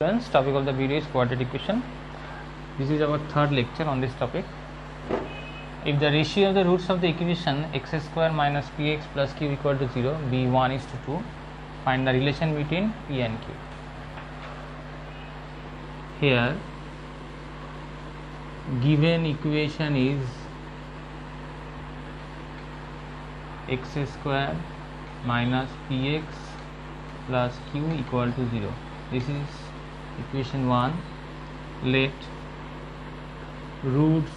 Friends, topic of the video is quadratic equation. This is our third lecture on this topic. If the ratio of the roots of the equation x square minus px plus q equal to 0 be 1:2, find the relation between p and q. Here given equation is x square minus px plus q equal to 0. This is equation 1. Let roots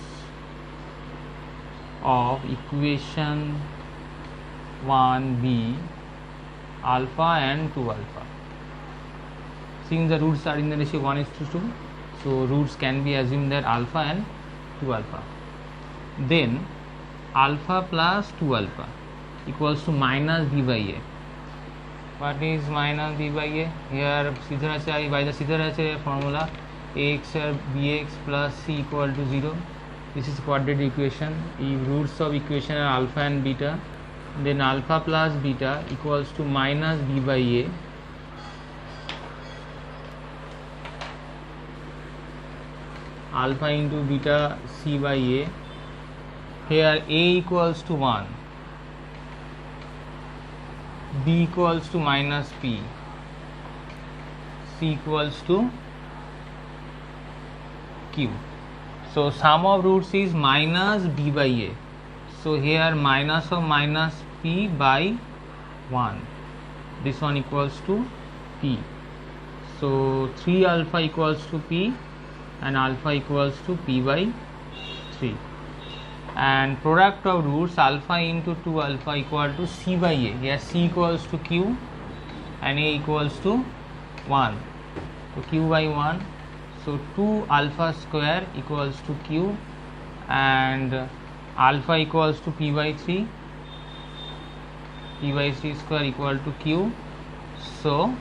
of equation 1 be alpha and 2 alpha. Since the roots are in the ratio 1:2, so roots can be assumed that alpha and 2 alpha. Then alpha plus 2 alpha equals to minus b by a. What is minus b by a? Here by the Sridharacharyya formula, ax or bx plus c equal to 0. This is quadratic equation. If roots of equation are alpha and beta, then alpha plus beta equals to minus b by a. Alpha into beta c by a. Here a equals to 1. B equals to minus P, C equals to Q. So sum of roots is minus B by A. So here minus of minus P by 1. This one equals to P. So 3 alpha equals to P and alpha equals to P by 3. And product of roots alpha into 2 alpha equal to c by a. Here c equals to q and a equals to 1. So q by 1. So 2 alpha square equals to q and alpha equals to p by 3. P by 3 square equal to q. So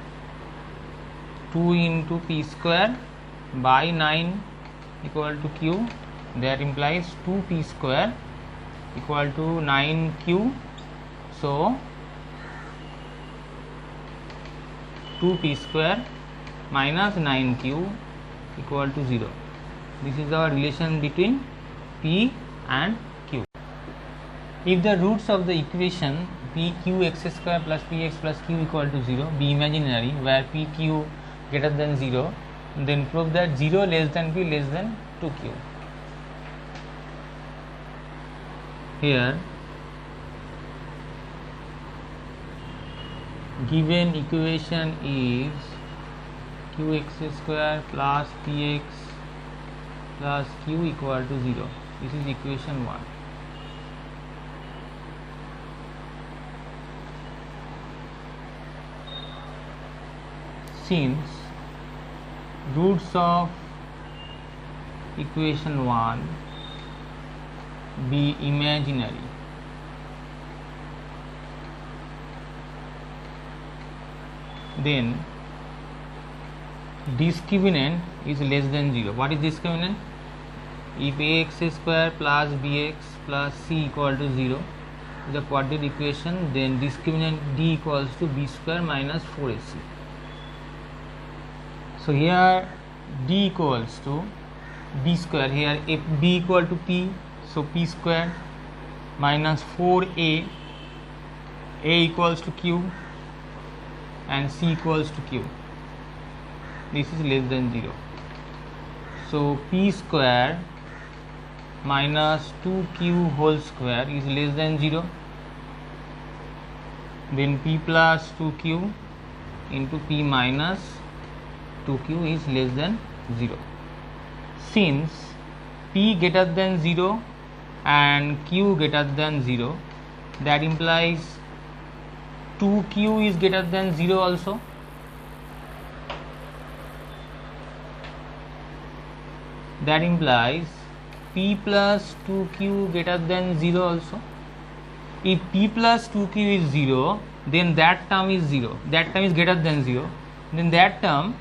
2 into p square by 9 equal to q. That implies 2p square equal to 9q. So 2p square minus 9q equal to 0. This is our relation between p and q. If the roots of the equation pq x square plus px plus q equal to 0 be imaginary, where pq greater than 0, then prove that 0 less than p less than 2q. Here given equation is qx square plus px plus q equal to 0. This is equation 1. Since roots of equation 1 be imaginary, then discriminant is less than 0. What is discriminant? If ax square plus bx plus c equal to 0 is a quadratic equation, then discriminant d equals to b square minus 4ac. So here d equals to b square. Here if b equal to p, so p square minus 4a, a equals to q and c equals to q. This is less than 0. So p square minus 2q whole square is less than 0. Then p plus 2q into p minus 2q is less than 0. Since p greater than 0 and q greater than 0, that implies 2q is greater than 0 also. That implies p plus 2q greater than 0 also. If p plus 2q is 0, then that term is 0. That term is greater than 0. Then that term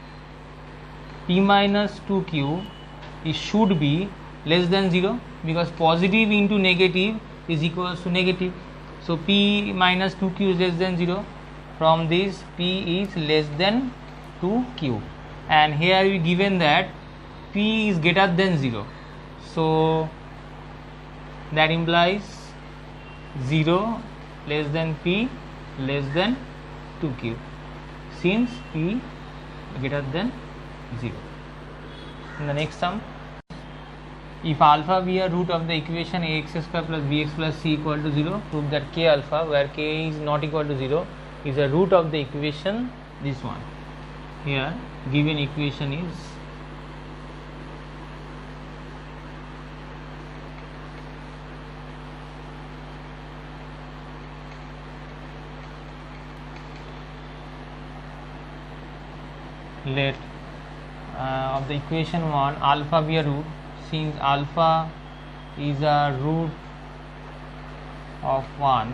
p minus 2q it should be less than 0, because positive into negative is equals to negative. So p minus 2q is less than 0. From this p is less than 2q and here we given that p is greater than 0, so that implies 0 less than p less than 2 cube, since p greater than 0. In the next sum, if alpha be a root of the equation ax square plus bx plus c equal to 0, prove that k alpha, where k is not equal to 0, is a root of the equation this one. Here given equation is let of the equation 1 alpha be a root. Since alpha is a root of 1,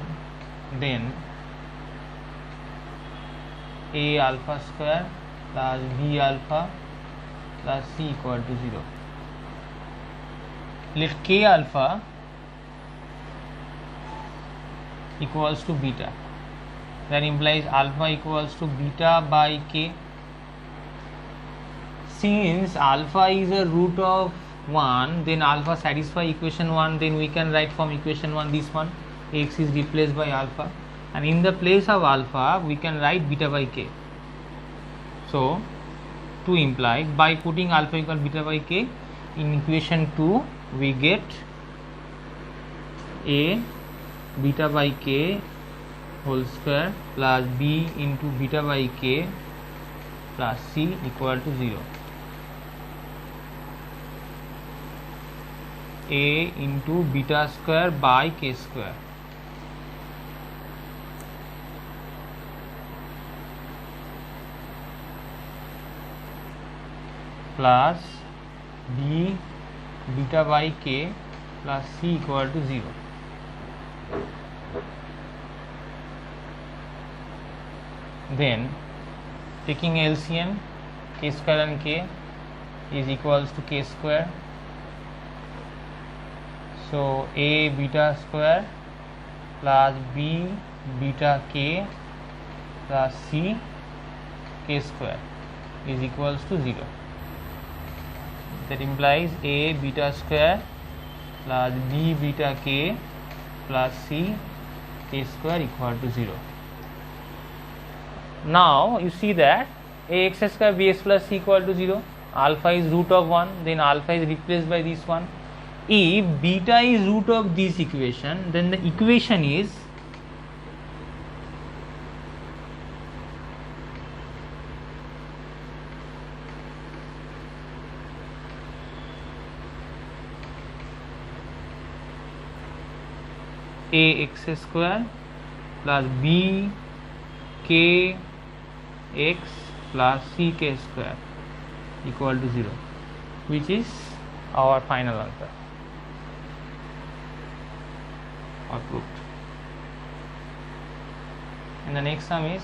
then a alpha square plus b alpha plus c equal to 0. Let k alpha equals to beta, that implies alpha equals to beta by k. Since alpha is a root of 1, then alpha satisfy equation 1, then we can write from equation 1 this one, x is replaced by alpha, and in the place of alpha we can write beta by k. So to imply, by putting alpha equal beta by k in equation 2, we get a beta by k whole square plus b into beta by k plus c equal to 0. A into beta square by k square plus b beta by k plus c equal to 0. Then taking LCM, k square and k is equals to k square. So a beta square plus b beta k plus c k square is equals to 0. That implies a beta square plus b beta k plus c k square equal to 0. Now you see that ax square bx plus c equal to 0, alpha is root of 1, then alpha is replaced by this one. If beta is root of this equation, then the equation is ax square plus b k x plus c k square equal to 0, which is our final answer or proved. And the next sum is,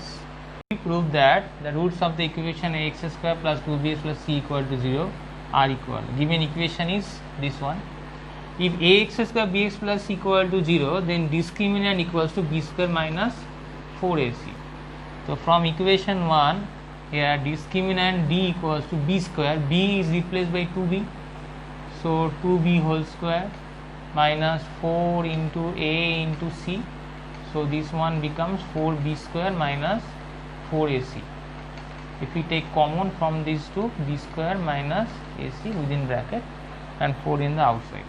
we prove that the roots of the equation ax square plus 2bx plus c equal to 0 are equal. Given equation is this one. If ax square bx plus c equal to 0, then discriminant equals to b square minus 4ac. So from equation 1, here discriminant d equals to b square, b is replaced by 2b, so 2b whole square minus 4 into a into c, so this one becomes 4b square minus 4ac. If we take common from these two, b square minus ac within bracket and 4 in the outside.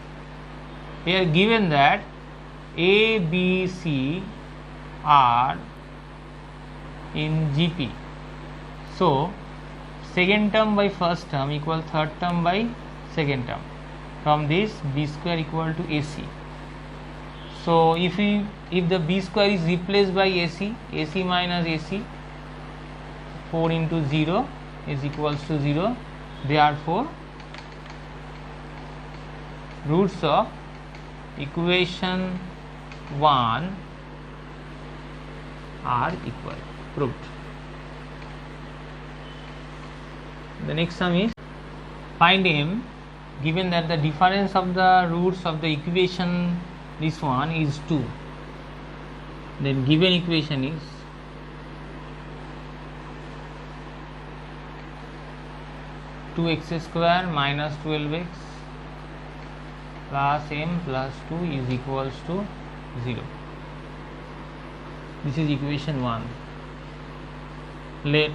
Here given that a, b, c are in GP, so second term by first term equal third term by second term. From this, b square equal to ac. So if the b square is replaced by ac, ac minus ac, 4 into 0 is equals to 0. Therefore roots of equation 1 are equal. Proved. The next sum is, find m given that the difference of the roots of the equation this one is 2. Then given equation is 2x square minus 12x plus m plus 2 is equals to 0. This is equation 1. Let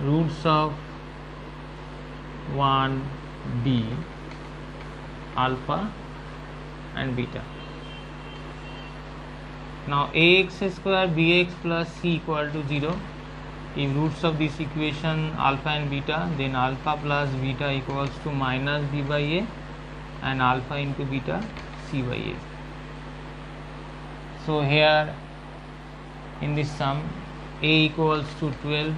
roots of 1 be alpha and beta. Now ax square bx plus c equal to 0. If roots of this equation alpha and beta, then alpha plus beta equals to minus b by a and alpha into beta c by a. So here in this sum, a equals to 12,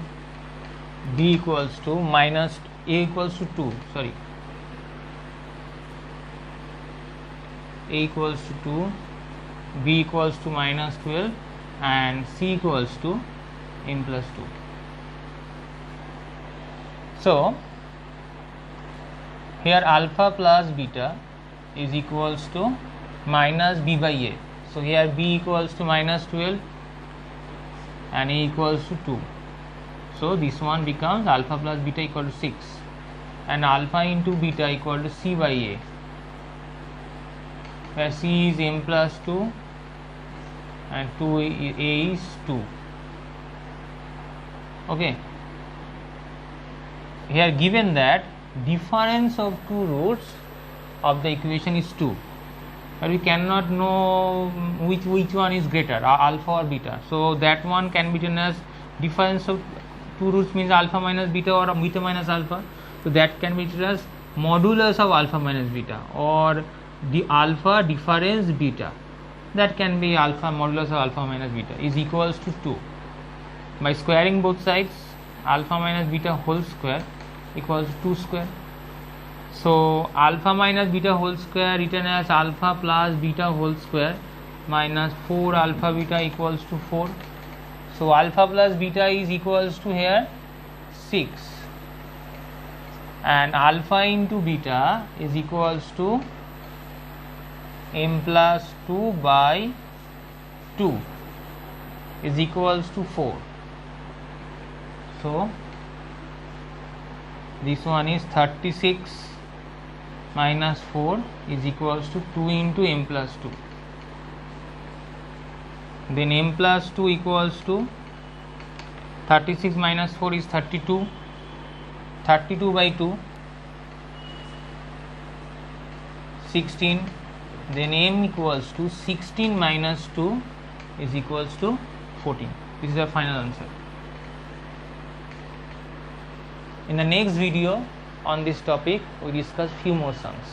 b equals to minus a equals to 2, sorry, a equals to 2, b equals to minus 12 and c equals to m plus 2. So here alpha plus beta is equals to minus b by a. So here b equals to minus 12 and a equals to 2. So this one becomes alpha plus beta equal to 6 and alpha into beta equal to c by a, where c is m plus 2 and 2a is 2. Okay. Here given that difference of two roots of the equation is 2, but we cannot know which one is greater, alpha or beta. So that one can be written as difference of two roots means alpha minus beta or beta minus alpha. So that can be written as modulus of alpha minus beta or the alpha difference beta. That can be alpha modulus of alpha minus beta is equals to 2. By squaring both sides, alpha minus beta whole square equals 2 square. So alpha minus beta whole square written as alpha plus beta whole square minus 4 alpha beta equals to 4. So alpha plus beta is equals to here 6 and alpha into beta is equals to m plus 2 by 2 is equals to 4. So this one is 36 minus 4 is equals to 2 into m plus 2. Then m plus 2 equals to 36 minus 4 is 32. 32 by 2 16. Then m equals to 16 minus 2 is equals to 14. This is the final answer. In the next video on this topic, we discuss few more sums.